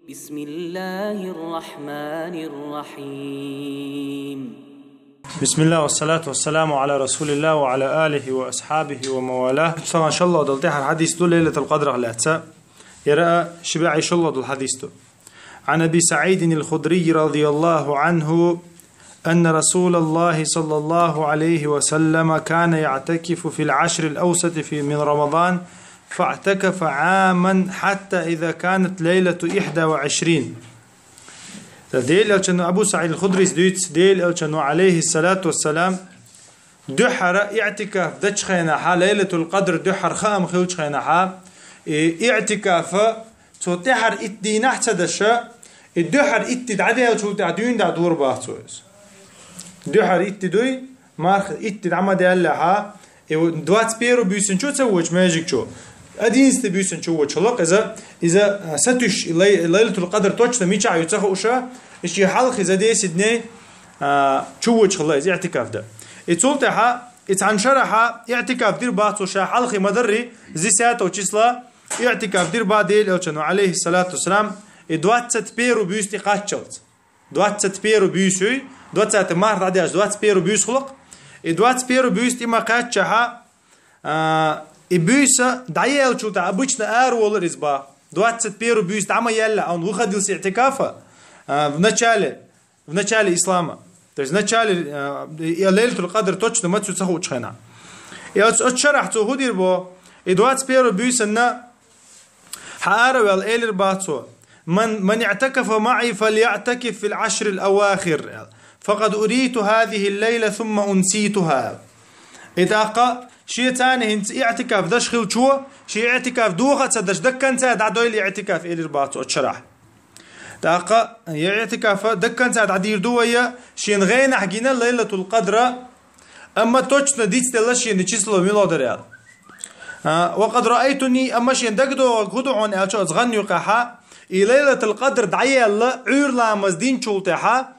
بسم الله الرحمن الرحيم. بسم الله والصلاة والسلام على رسول الله وعلى آله وأصحابه وموالاه. طبعا إن شاء الله دلتها الحديث دول ليلة القدر على يرى شبع إن شاء الله دول الحديث دول. عن أبي سعيد الخدري رضي الله عنه أن رسول الله صلى الله عليه وسلم كان يعتكف في العشر الأوسط من رمضان فاعتكف عاما حتى إذا كانت ليلة 21. ديل ألشنو أبو سعيد الخدري ديل ألشنو عليه الصلاة والسلام دحر اعتكاف دش خيناها ليلة القدر دحر خام خيوش خيناها اعتكاف تحر اتدين احتدش الدحر اتد عدها شو تعدين دا دور باهتوز دحر اتدوي مارخ اتد عمد يالها دوات بيرو بيسن شو تسويش ماجيك شو أدين استبيسن شو وشلق إذا ستش ليلة القدر توش ميشا يتسخ وشا إيش يحلق إذا دي سدني شو وشلق إذا اعتكاف ده يتولتها يتعنشرها اعتكاف دير بعض وشا حلق مدري زي ساعة وشسلا اعتكاف دير بعض ديل ألشنو عليه الصلاة والسلام دوات ست بيرو بيستي قاتشلت دوات ست بيرو بيسوي دوات سات مارد عدياش دوات بيرو بيس خلق دوات بيرو بيستي ما قاتشها إبوسا دعيال شو تا обычно ولا رزبا 21 بيوس عما يلا он выходил с اعتикафа в начале ислама, то есть в начале лейлатуль кадр точно мы тут саху чхена и от шарах то ходир бо и 21 بيوس на حاروا الإيلر باتو من اعتكف معي فليعتكف في العشر الأواخر فقد أريت هذه الليلة ثم أنسيتها إذا شيء ثاني هنت اعتكاف دش خيل شو شيء اعتكاف دوخة صدش دكان ساد عدويل اعتكاف إلى رباط أتشرح تاقة اعتكاف دكان ساد عدير دوية شين غين حقينا ليلة القدر أما توجنا ديت تلاش شين تشيسلو ميلاد ريال وقد رأيتني أما شين دقدو خدعون أشوز غني قحا ليلة القدر دعية الله عير لامز دين شولتها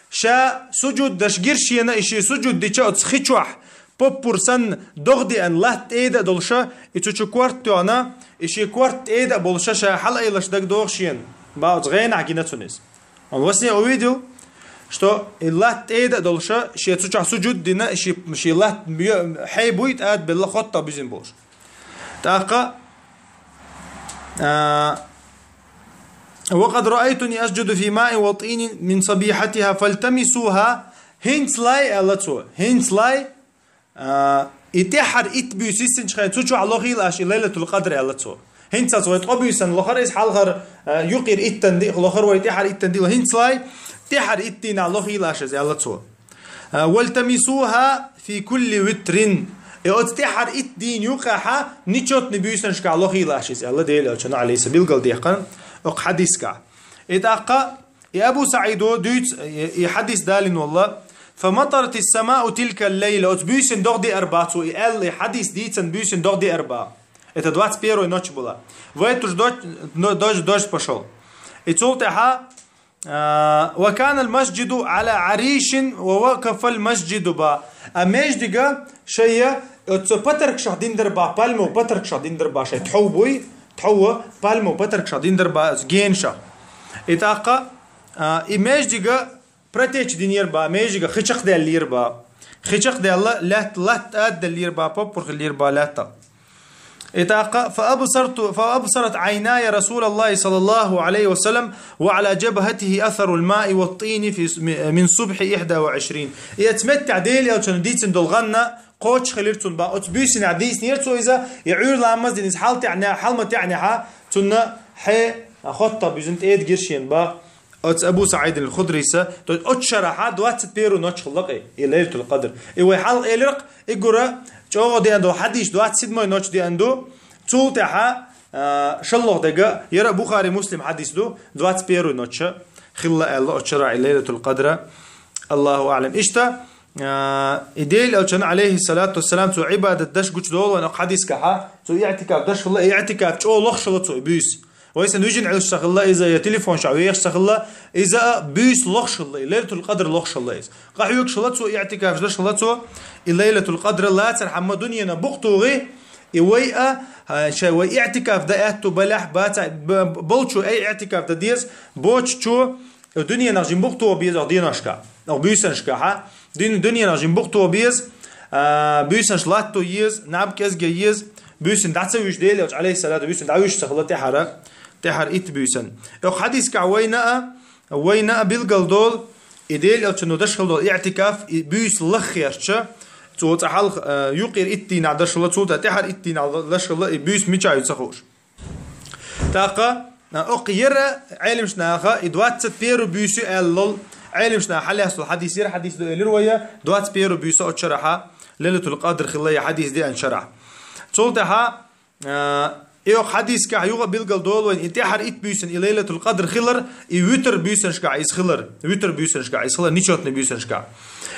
شا سجود دش قرشينا إشي سجود دي شا تسخيشوح بورسن دغدي ان لات ايدا دولشا اتشو كوارت انا اشي كوارت ايدا بولشا شا حلقه يلش دك دوغشين باوت غين عقينتونيس он vlastně увидел что лат ايدا دولشا شي تشو سجود دينا شي لات حي بويت اد بالله خطه بيزن بوش تاقا وقد رأيتني أسجد في ماء وطين من صبيحتها فالتمسوها هنس لاي ألتو هنس لاي إتحر إتبيوسيسن شخين تشو على خيل أش ليلة القدر على تو هنت سويت قبيسن لخر إس حالخر يقير إتندي لخر ويتحر إتندي وهنت لاي تحر إتين على خيل أش على تو والتمسوها في كل وتر تحر إتدين يقحا نيشوت نبيوسن شك على خيل أش على ديل أشنا عليه سبيل قال ديقن أق حديث كا إتأقى يا أبو سعيد دوت يحدث دالين والله فمطرت السماء تلك الليلة وتبيسن دغدي أربعة وإل حديث ديتن بيسن دغدي أربعة это 21 ночь была в эту дождь пошел и تولتها وكان المسجد على عريش ووقف المسجد با أمجدقة شيء بترك شهدين دربا بالمو بترك شهدين دربا شيء تحوبوي تحوه بالمو بترك شهدين دربا جينشا إتاقة إمجدقة протечь динерба межига хичах де лирба хичах де الله лат ад де лирба попур лирба лата اتاق فابصرت عيناي رسول الله صلى الله عليه وسلم وعلى جبهته اثر الماء والطين في من صبح 21 يتمتع ديل او تنديتن دولغنا قوتش خليرتون با اتبيسن عديس نيرتو اذا يعور لامز دينز حالتي يعني حلمت يعني ها تنا حي خطه بيزنت ايد قرشين با أبو سعيد الخدري أتشرح دوات بيرو نوتش خلقي ليلة القدر إيوه حلق إلرق إجرا جوا دي عنده حديث دوات سيدماي نوتش دي عنده تولتها شلّه دقة يرى بخاري مسلم حديث دوات بيرو نوتش خلا الله أتشرح ليلة القدر الله أعلم إشتا إديل ألشان عليه الصلاة والسلام تو عبادة دش قش دول وأنا حديث كها تو يعتكاف دش الله يعتكاف شو الله شلّه تو بيس ويسن ويجن على الشغلة إذا يتليفون شعبي يشتغل إذا بيس لخش الله ليلة القدر لخش الله قاعد يكشلته اعتكاف دش الله ليلة القدر لا ترحم دنيا بقطوغي إويا شوي اعتكاف ده أتو بلح باتا بولشو أي اعتكاف ده ديز بوتشو الدنيا نجيم بوقتو بيز أو ديناشكا أو بيوسنشكا ها الدنيا نجيم بوقتو بيز بيوسنش لاتو يز نعم كزجي يز بيوسن دعسويش ديل عليه السلام بيوسن دعويش سخلة تحر إت بيوسن أو حديث كعوينا بالجلدول إديل أو تنو دشخل دول اعتكاف بيوس لخيرش صوت حال يقير إتين على دشخل صوت تحر إتين على دشخل بيوس ميتشاي تصخوش تاقة أقير علم شناخا إدوات بيرو بيوسو اللول علم شنا حل يحصل حديث دو الرواية دوات بيرو بيوسو أتشرحها ليلة القدر خلية حديث دي أنشرح صوتها إيو حديث كعيوغا بيلقل دول وين انتحر إت بيوسن ليلة القدر خلر ويتر بيوسن شكا إس خلر ويتر بيوسن شكا إس خلر نيشوتن بيوسن شكا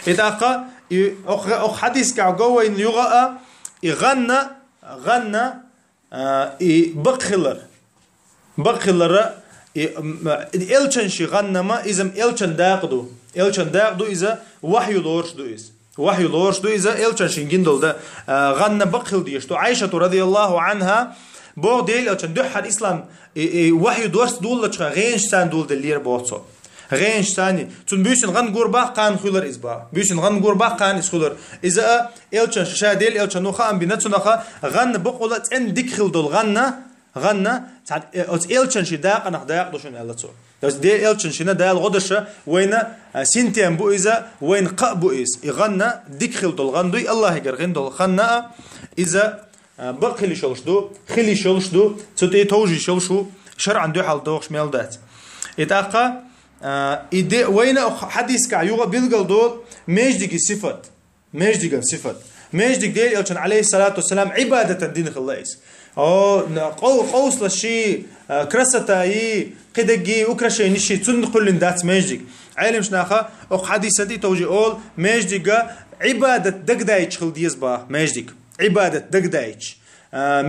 إتاقا أو حديث كعيوغا وين يوغا غنى بق خلر إلشن شي غنى ما إذا إلشن داقدو إذا وحي لورش دو إذا إلشن شي جندل ده غنى بق خل ديشتو عائشة رضي الله عنها بو ديل أتشن دحر إسلام وحي دورس دول لشخا غينش سان دول دلير بوصو غينش ساني تون بيوسن غن غوربا قان خلر إزبا بيوسن غن غوربا قان إس خلر إذا إلشن شا ديل إلشن نوخا أم بيناتو نخا غن بقولت إن ديك خل دول غنى ساعد إلشن شي داق أنا داق دوشن إلتو بس ديل إلشن شينا دال غدشة وين سنتين بو إذا وين قا بو إز يغنى ديك خل دول غندوي الله يقر غن دول خنا إذا بقى خلي شلشدو تتي توجي شلشو شرعا دو حال دوخش ميلدات اتاقا إدي وين حديث كعيوغا بيلقل دول ميجدك صفت ميجدك ديل يلشن عليه الصلاة والسلام عبادة دين خلايس قوس لشي كرستاي قدقي وكرشي نشي تون قلن دات ميجدك علم شناخا او حديث دي توجي اول ميجدك عبادة دقدايش خل ديزبا ميجدك عبادة دقدايش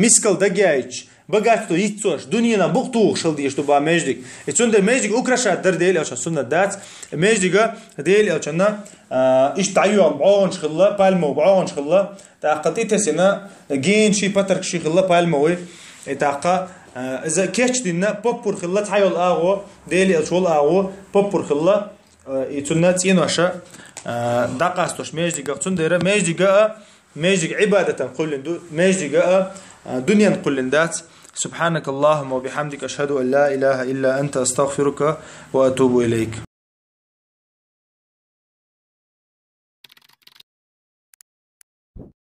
مسكال دقايش بقاتو يتسوش دنيانا بقتو شل ديش تو با ميجدك اتسون ده ميجدك اوكراشا در ديل اوشا سنة دات ميجدك ديل اوشانا اش تعيو بعون شخلا بالمو بعون شخلا تاقتي تسنا جين شي باترك شي خلا بالموي تاقا اذا كيتش دينا بوبور خلا تحيو الاغو ديل اوشول اغو بوبور خلا اتسونا تينوشا داقاستوش ميجدك اتسون ديرا ميجدك عبادة قلن ميجدك دنيا قلن دات سبحانك اللهم وبحمدك أشهد أن لا إله إلا أنت أستغفرك وأتوب إليك.